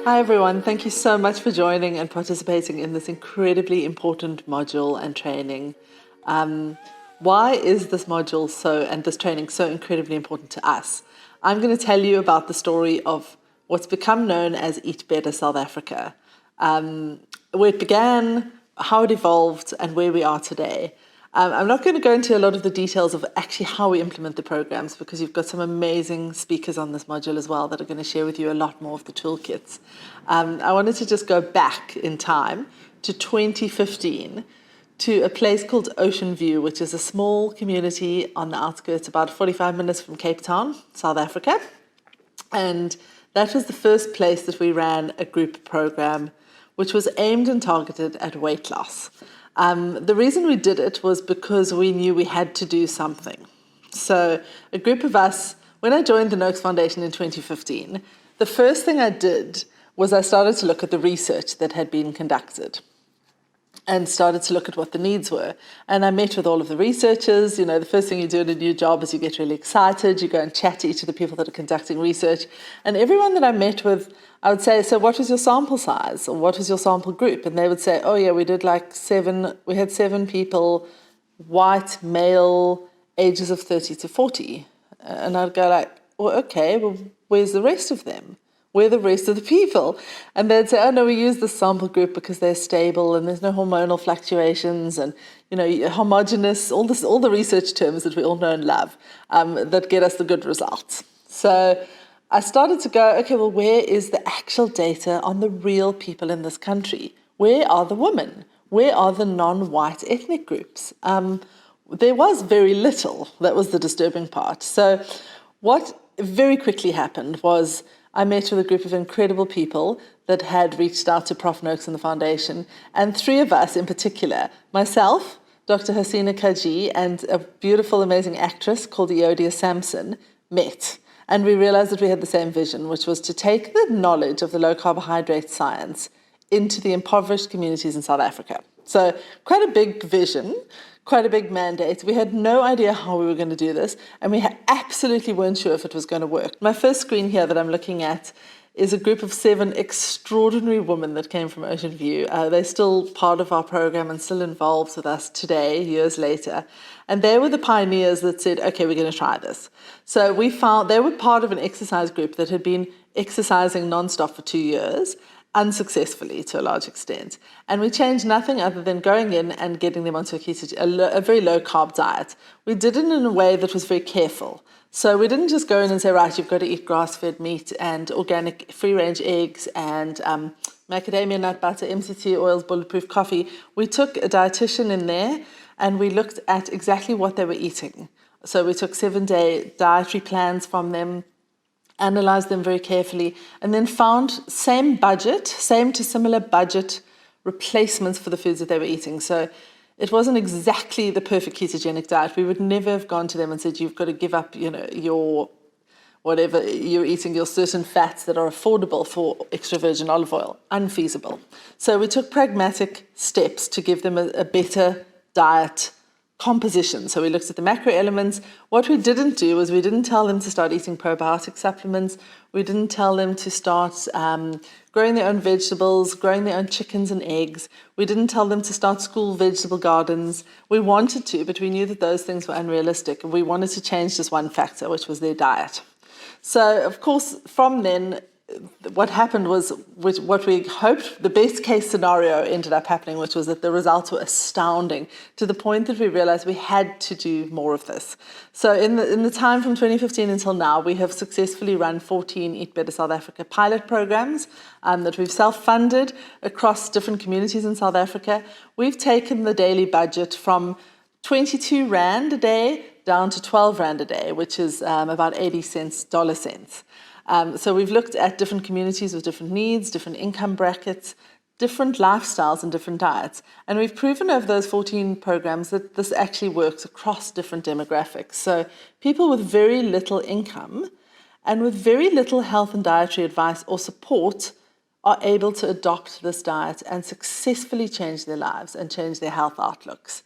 Hi everyone, thank you so much for joining and participating in this incredibly important module and training. Why is this module and this training so incredibly important to us? I'm going to tell you about the story of what's become known as Eat Better South Africa, where it began, how it evolved, and where we are today. I'm not going to go into a lot of the details of actually how we implement the programs because you've got some amazing speakers on this module as well that are going to share with you a lot more of the toolkits. I wanted to just go back in time to 2015 to a place called Ocean View, which is a small community on the outskirts, about 45 minutes from Cape Town, South Africa. And that was the first place that we ran a group program which was aimed and targeted at weight loss. The reason we did it was because we knew we had to do something. So a group of us, when I joined the Noakes Foundation in 2015, the first thing I did was I started to look at the research that had been conducted and started to look at what the needs were. And I met with all of the researchers. You know, the first thing you do in a new job is you get really excited. You go and chat to each of the people that are conducting research. And everyone that I met with, I would say, so what was your sample size? Or what was your sample group? And they would say, oh yeah, we had 7 people, white, male, ages of 30 to 40. And I'd go like, well, okay, well, where's the rest of them? Where are the rest of the people? And they'd say, oh no, we use the sample group because they're stable and there's no hormonal fluctuations and, you know, homogenous, all the research terms that we all know and love that get us the good results. So I started to go, okay, well, where is the actual data on the real people in this country? Where are the women? Where are the non-white ethnic groups? There was very little. That was the disturbing part. So what very quickly happened was I met with a group of incredible people that had reached out to Prof. Noakes and the Foundation, and 3 of us in particular, myself, Dr. Hasina Kaji, and a beautiful, amazing actress called Eodia Sampson, met. And we realized that we had the same vision, which was to take the knowledge of the low-carbohydrate science into the impoverished communities in South Africa. So quite a big vision, quite a big mandate. We had no idea how we were going to do this, and we absolutely weren't sure if it was going to work. My first screen here that I'm looking at is a group of 7 extraordinary women that came from Ocean View. They're still part of our program and still involved with us today, years later. And they were the pioneers that said, okay, we're going to try this. So we found they were part of an exercise group that had been exercising nonstop for 2 years, unsuccessfully to a large extent. And we changed nothing other than going in and getting them onto a very low-carb diet. We did it in a way that was very careful. So we didn't just go in and say, right, you've got to eat grass-fed meat and organic free-range eggs and macadamia nut butter, MCT oils, bulletproof coffee. We took a dietitian in there and we looked at exactly what they were eating. So we took 7-day dietary plans from them, analyzed them very carefully, and then found same to similar budget replacements for the foods that they were eating. So it wasn't exactly the perfect ketogenic diet. We would never have gone to them and said, you've got to give up, you know, your whatever you're eating, your certain fats that are affordable for extra virgin olive oil. Unfeasible. So we took pragmatic steps to give them a better diet composition. So we looked at the macro elements. What we didn't do was we didn't tell them to start eating probiotic supplements. We didn't tell them to start growing their own vegetables, growing their own chickens and eggs. We didn't tell them to start school vegetable gardens. We wanted to, but we knew that those things were unrealistic. We wanted to change just one factor, which was their diet. So, of course, from then, what happened was what we hoped the best case scenario ended up happening, which was that the results were astounding to the point that we realized we had to do more of this. So in the time from 2015 until now, we have successfully run 14 Eat Better South Africa pilot programs that we've self-funded across different communities in South Africa. We've taken the daily budget from 22 Rand a day down to 12 Rand a day, which is about 80 cents, dollar cents. So we've looked at different communities with different needs, different income brackets, different lifestyles and different diets. And we've proven over those 14 programs that this actually works across different demographics. So people with very little income and with very little health and dietary advice or support are able to adopt this diet and successfully change their lives and change their health outlooks.